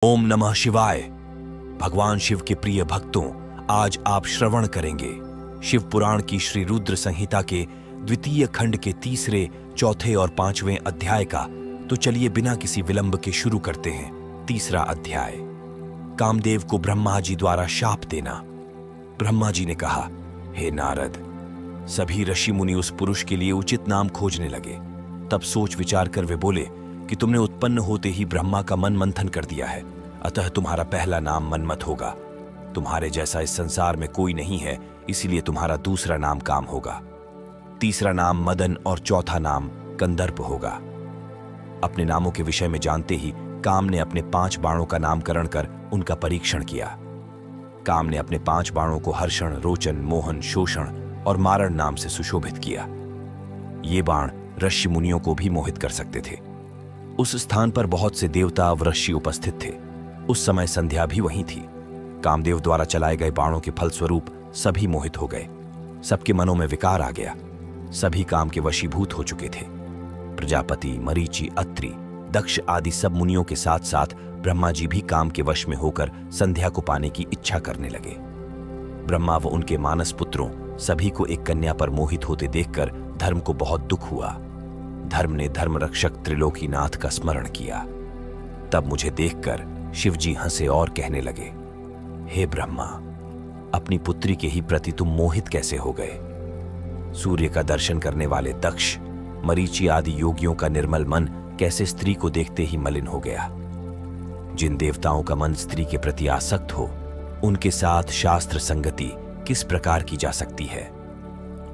ओम नमः शिवाय। भगवान शिव के प्रिय भक्तों, आज आप श्रवण करेंगे शिव पुराण की श्री रुद्र संहिता के द्वितीय खंड के तीसरे, चौथे और पांचवें अध्याय का। तो चलिए बिना किसी विलंब के शुरू करते हैं। तीसरा अध्याय, कामदेव को ब्रह्मा जी द्वारा शाप देना। ब्रह्मा जी ने कहा, हे नारद, सभी ऋषि मुनि उस पुरुष के लिए उचित नाम खोजने लगे। तब सोच विचार कर वे बोले कि तुमने उत्पन्न होते ही ब्रह्मा का मन मंथन कर दिया है, अतः तुम्हारा पहला नाम मनमत होगा। तुम्हारे जैसा इस संसार में कोई नहीं है, इसीलिए तुम्हारा दूसरा नाम काम होगा। तीसरा नाम मदन और चौथा नाम कंदर्प होगा। अपने नामों के विषय में जानते ही काम ने अपने 5 बाणों का नामकरण कर उनका परीक्षण किया। काम ने अपने 5 बाणों को हर्षण, रोचन, मोहन, शोषण और मारण नाम से सुशोभित किया। ये बाण ऋषि मुनियों को भी मोहित कर सकते थे। उस स्थान पर बहुत से देवता व ऋषि उपस्थित थे। उस समय संध्या भी वहीं थी। कामदेव द्वारा चलाए गए बाणों के फलस्वरूप सभी मोहित हो गए। सबके मनों में विकार आ गया। सभी काम के वशीभूत हो चुके थे। प्रजापति, मरीचि, अत्रि, दक्ष आदि सब मुनियों के साथ साथ ब्रह्मा जी भी काम के वश में होकर संध्या को पाने की इच्छा करने लगे। ब्रह्मा व उनके मानस पुत्रों सभी को एक कन्या पर मोहित होते देखकर धर्म को बहुत दुख हुआ। धर्म ने धर्म रक्षक त्रिलोकीनाथ का स्मरण किया। तब मुझे देखकर शिवजी हंसे और कहने लगे, हे ब्रह्मा, अपनी पुत्री के ही प्रति तुम मोहित कैसे हो गए? सूर्य का दर्शन करने वाले दक्ष, मरीचि आदि योगियों का निर्मल मन कैसे स्त्री को देखते ही मलिन हो गया? जिन देवताओं का मन स्त्री के प्रति आसक्त हो, उनके साथ शास्त्र संगति किस प्रकार की जा सकती है?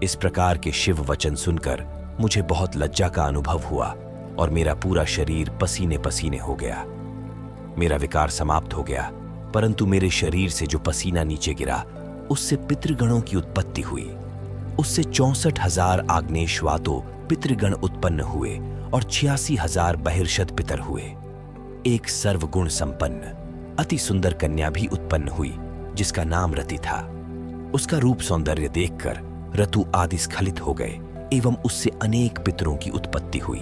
इस प्रकार के शिव वचन सुनकर मुझे बहुत लज्जा का अनुभव हुआ और मेरा पूरा शरीर पसीने पसीने हो गया। मेरा विकार समाप्त हो गया, परंतु मेरे शरीर से जो पसीना नीचे गिरा, उससे पितृगणों की उत्पत्ति हुई। उससे 64,000 आग्नेयश्वातो पितृगण उत्पन्न हुए और 86,000 बहिर्षद पितर हुए। एक सर्वगुण संपन्न अति सुंदर कन्या भी उत्पन्न हुई, जिसका नाम रति था। उसका रूप सौंदर्य देखकर ऋतु आदि स्खलित हो गए एवं उससे अनेक पितरों की उत्पत्ति हुई।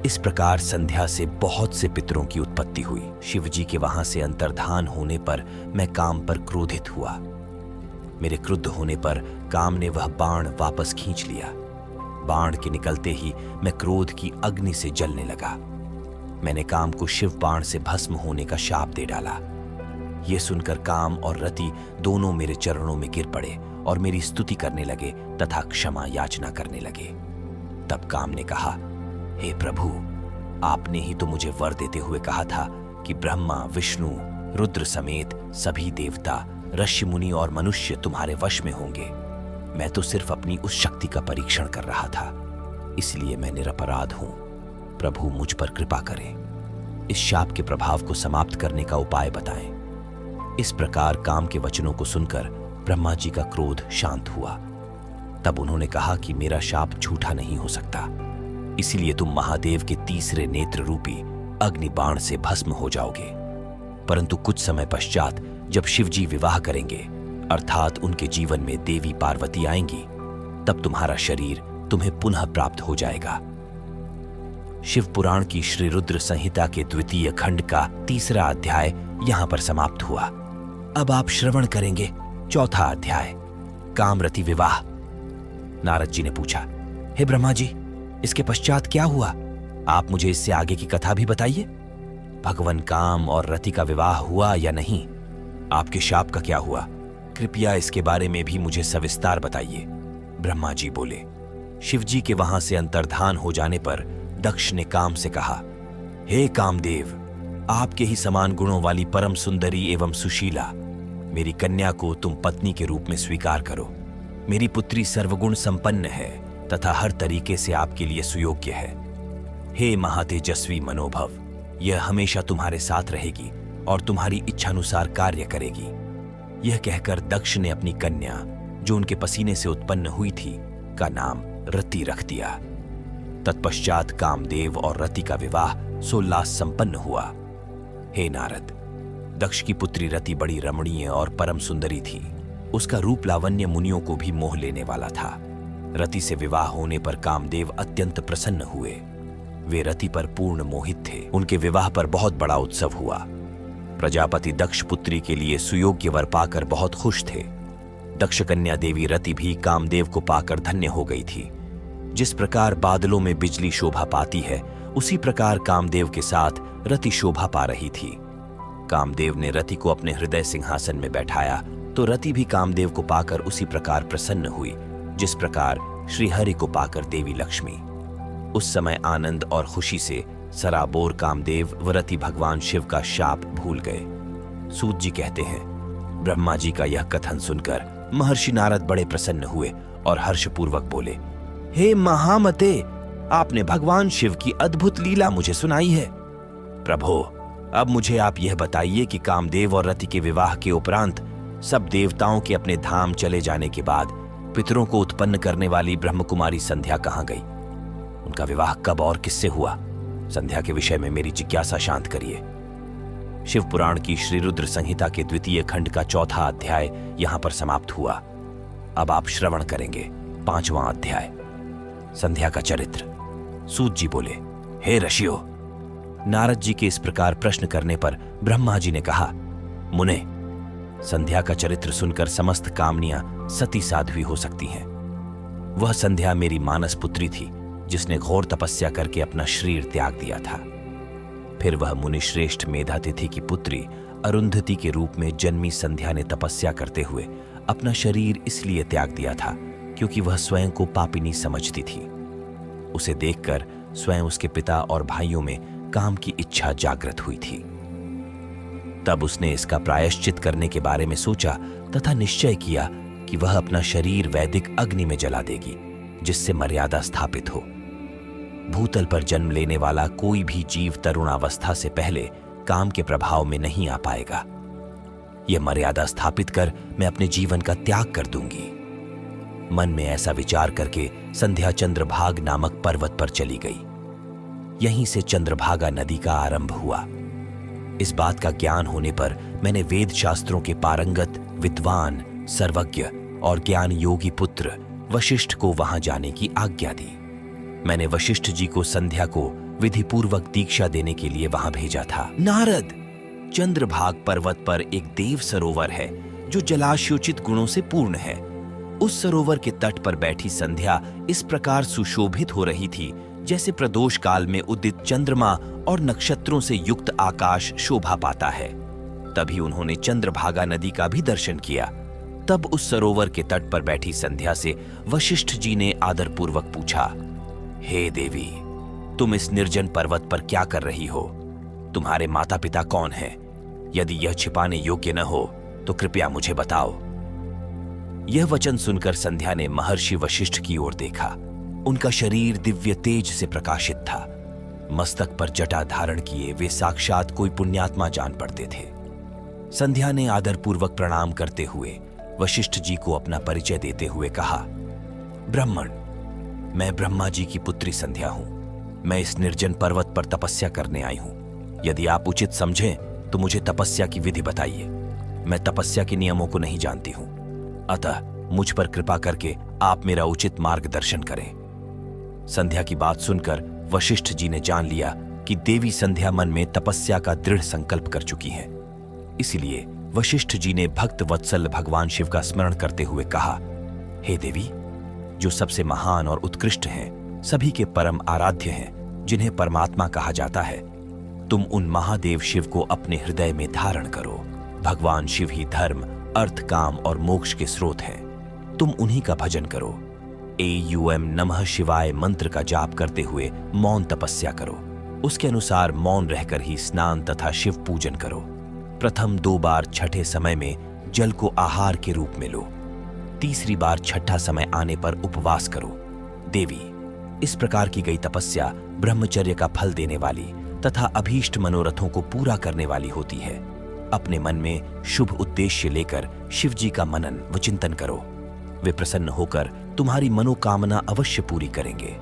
इस प्रकार संध्या से बहुत से पितरों की उत्पत्ति हुई। शिवजी के वहां से अंतर्धान होने पर मैं काम पर क्रोधित हुआ। मेरे क्रुद्ध होने पर काम ने वह बाण वापस खींच लिया। बाण के निकलते ही मैं क्रोध की अग्नि से जलने लगा। मैंने काम को शिव बाण से भस्म होने का शाप दे डाला। ये सुनकर काम और रति दोनों मेरे चरणों में गिर पड़े और मेरी स्तुति करने लगे तथा क्षमा याचना करने लगे। तब काम ने कहा, हे प्रभु, आपने ही तो मुझे वर देते हुए कहा था कि ब्रह्मा, विष्णु, रुद्र समेत सभी देवता, ऋषि मुनि और मनुष्य तुम्हारे वश में होंगे। मैं तो सिर्फ अपनी उस शक्ति का परीक्षण कर रहा था, इसलिए मैं निरपराध हूं। प्रभु मुझ पर कृपा करें। इस शाप के प्रभाव को समाप्त करने का उपाय बताएं। इस प्रकार काम के वचनों को सुनकर ब्रह्मा जी का क्रोध शांत हुआ। तब उन्होंने कहा कि मेरा शाप झूठा नहीं हो सकता, इसलिए तुम महादेव के तीसरे नेत्र रूपी अग्नि बाण से भस्म हो जाओगे। परंतु कुछ समय पश्चात जब शिवजी विवाह करेंगे, अर्थात उनके जीवन में देवी पार्वती आएंगी, तब तुम्हारा शरीर तुम्हें पुनः प्राप्त हो जाएगा। शिव पुराण की श्री रुद्र संहिता के द्वितीय खंड का तीसरा अध्याय यहां पर समाप्त हुआ। अब आप श्रवण करेंगे चौथा अध्याय, कामरति विवाह। नारद जी ने पूछा, हे ब्रह्मा जी, इसके पश्चात क्या हुआ? आप मुझे इससे आगे की कथा भी बताइए। भगवान काम और रति का विवाह हुआ या नहीं? आपके शाप का क्या हुआ? कृपया इसके बारे में भी मुझे सविस्तार बताइए। ब्रह्मा जी बोले, शिवजी के वहां से अंतर्धान हो जाने पर दक्ष ने काम से कहा, हे कामदेव, आपके ही समान गुणों वाली परम सुंदरी एवं सुशीला मेरी कन्या को तुम पत्नी के रूप में स्वीकार करो। मेरी पुत्री सर्वगुण संपन्न है तथा हर तरीके से आपके लिए सुयोग्य है। हे महातेजस्वी मनोभव, यह हमेशा तुम्हारे साथ रहेगी और तुम्हारी इच्छानुसार कार्य करेगी। यह कहकर दक्ष ने अपनी कन्या, जो उनके पसीने से उत्पन्न हुई थी, का नाम रति रख दिया। तत्पश्चात कामदेव और रति का विवाह सोल्लास संपन्न हुआ। हे नारद, दक्ष की पुत्री रति बड़ी रमणीय और परम सुंदरी थी। उसका रूप लावण्य मुनियों को भी मोह लेने वाला था। रति से विवाह होने पर कामदेव अत्यंत प्रसन्न हुए। वे रति पर पूर्ण मोहित थे। उनके विवाह पर बहुत बड़ा उत्सव हुआ। प्रजापति दक्ष पुत्री के लिए सुयोग्य वर पाकर बहुत खुश थे। दक्ष कन्या देवी रति भी कामदेव को पाकर धन्य हो गई थी। जिस प्रकार बादलों में बिजली शोभा पाती है, उसी प्रकार कामदेव के साथ रति शोभा पा रही थी। कामदेव ने रति को अपने हृदय सिंहासन में बैठाया तो रति भी कामदेव को पाकर उसी प्रकार प्रसन्न हुई जिस प्रकार श्रीहरि को पाकर देवी लक्ष्मी। उस समय आनंद और खुशी से सराबोर कामदेव व रति भगवान शिव का शाप भूल गए। सूत जी कहते हैं, ब्रह्मा जी का यह कथन सुनकर महर्षि नारद बड़े प्रसन्न हुए और हर्षपूर्वक बोले, हे महामते, आपने भगवान शिव की अद्भुत लीला मुझे सुनाई है। प्रभो, अब मुझे आप यह बताइए कि कामदेव और रति के विवाह के उपरांत सब देवताओं के अपने धाम चले जाने के बाद पितरों को उत्पन्न करने वाली ब्रह्मकुमारी संध्या कहाँ गई? उनका विवाह कब और किससे हुआ? संध्या के विषय में मेरी जिज्ञासा शांत करिए। शिव पुराण की श्री रुद्र संहिता के 2 खंड का 4था अध्याय यहां पर समाप्त हुआ। अब आप श्रवण करेंगे 5वां अध्याय, संध्या का चरित्र। सूत जी बोले, हे ऋषियों, नारद जी के इस प्रकार प्रश्न करने पर ब्रह्मा जी ने कहा, मुने, संध्या का चरित्र सुनकर समस्त कामनियां सती साध्वी हो सकती हैं। वह संध्या मेरी मानस पुत्री थी जिसने घोर तपस्या करके अपना शरीर त्याग दिया था। फिर वह मुनिश्रेष्ठ मेधातिथि की पुत्री अरुंधति के रूप में जन्मी संध्या ने तपस्या करते हुए अपना शरीर इसलिए त्याग दिया था क्योंकि वह स्वयं को पापिनी समझती थी। उसे देखकर स्वयं उसके पिता और भाइयों में काम की इच्छा जागृत हुई थी। तब उसने इसका प्रायश्चित करने के बारे में सोचा तथा निश्चय किया कि वह अपना शरीर वैदिक अग्नि में जला देगी जिससे मर्यादा स्थापित हो। भूतल पर जन्म लेने वाला कोई भी जीव तरुणावस्था से पहले काम के प्रभाव में नहीं आ पाएगा। यह मर्यादा स्थापित कर मैं अपने जीवन का त्याग कर दूंगी। मन में ऐसा विचार करके संध्या चंद्रभाग नामक पर्वत पर चली गई। यहीं से चंद्रभागा नदी का आरंभ हुआ। इस बात का ज्ञान होने पर मैंने वेद शास्त्रों के पारंगत विद्वान, सर्वज्ञ और ज्ञान योगी पुत्र वशिष्ठ को वहां जाने की आज्ञा दी। मैंने वशिष्ठ जी को संध्या को विधि पूर्वक दीक्षा देने के लिए वहां भेजा था। नारद, चंद्रभाग पर्वत पर एक देव सरोवर है जो जलाशयोचित गुणों से पूर्ण है। उस सरोवर के तट पर बैठी संध्या इस प्रकार सुशोभित हो रही थी जैसे प्रदोष काल में उदित चंद्रमा और नक्षत्रों से युक्त आकाश शोभा पाता है। तभी उन्होंने चंद्रभागा नदी का भी दर्शन किया। तब उस सरोवर के तट पर बैठी संध्या से वशिष्ठ जी ने आदरपूर्वक पूछा, हे देवी, तुम इस निर्जन पर्वत पर क्या कर रही हो? तुम्हारे माता पिता कौन हैं? यदि यह छिपाने योग्य न हो तो कृपया मुझे बताओ। यह वचन सुनकर संध्या ने महर्षि वशिष्ठ की ओर देखा। उनका शरीर दिव्य तेज से प्रकाशित था। मस्तक पर जटा धारण किए वे साक्षात कोई पुण्यात्मा जान पड़ते थे। संध्या ने आदरपूर्वक प्रणाम करते हुए वशिष्ठ जी को अपना परिचय देते हुए कहा, ब्राह्मण, मैं ब्रह्मा जी की पुत्री संध्या हूं। मैं इस निर्जन पर्वत पर तपस्या करने आई हूं। यदि आप उचित समझें तो मुझे तपस्या की विधि बताइए। मैं तपस्या के नियमों को नहीं जानती हूं, अतः मुझ पर कृपा करके आप मेरा उचित मार्गदर्शन करें। संध्या की बात सुनकर वशिष्ठ जी ने जान लिया कि देवी संध्या मन में तपस्या का दृढ़ संकल्प कर चुकी हैं। इसलिए वशिष्ठ जी ने भक्त वत्सल भगवान शिव का स्मरण करते हुए कहा, हे देवी, जो सबसे महान और उत्कृष्ट हैं, सभी के परम आराध्य हैं, जिन्हें परमात्मा कहा जाता है, तुम उन महादेव शिव को अपने हृदय में धारण करो। भगवान शिव ही धर्म, अर्थ, काम और मोक्ष के स्रोत हैं। तुम उन्हीं का भजन करो। AUM नमः शिवाय मंत्र का जाप करते हुए मौन तपस्या करो। उसके अनुसार मौन रहकर ही स्नान तथा शिव पूजन करो। प्रथम 2 बार छठे समय में जल को आहार के रूप में लो। तीसरी बार छठा समय आने पर उपवास करो। देवी, इस प्रकार की गई तपस्या ब्रह्मचर्य का फल देने वाली तथा अभीष्ट मनोरथों को पूरा करने वाली होती है। अपने मन में शुभ उद्देश्य लेकर शिव जी का मनन व चिंतन करो। वे प्रसन्न होकर तुम्हारी मनोकामना अवश्य पूरी करेंगे।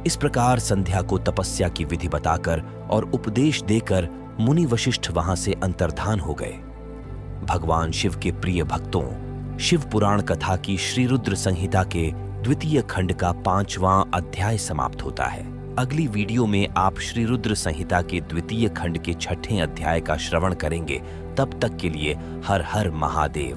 इस प्रकार संध्या को तपस्या की विधि बताकर और उपदेश देकर मुनि वशिष्ठ वहां से अंतर्धान हो गए। भगवान शिव के प्रिय भक्तों, शिव पुराण कथा की श्री रुद्र संहिता के 2 खंड का 5वां अध्याय समाप्त होता है। अगली वीडियो में आप श्री रुद्र संहिता के द्वितीय खंड के 6ठे अध्याय का श्रवण करेंगे। तब तक के लिए हर हर महादेव।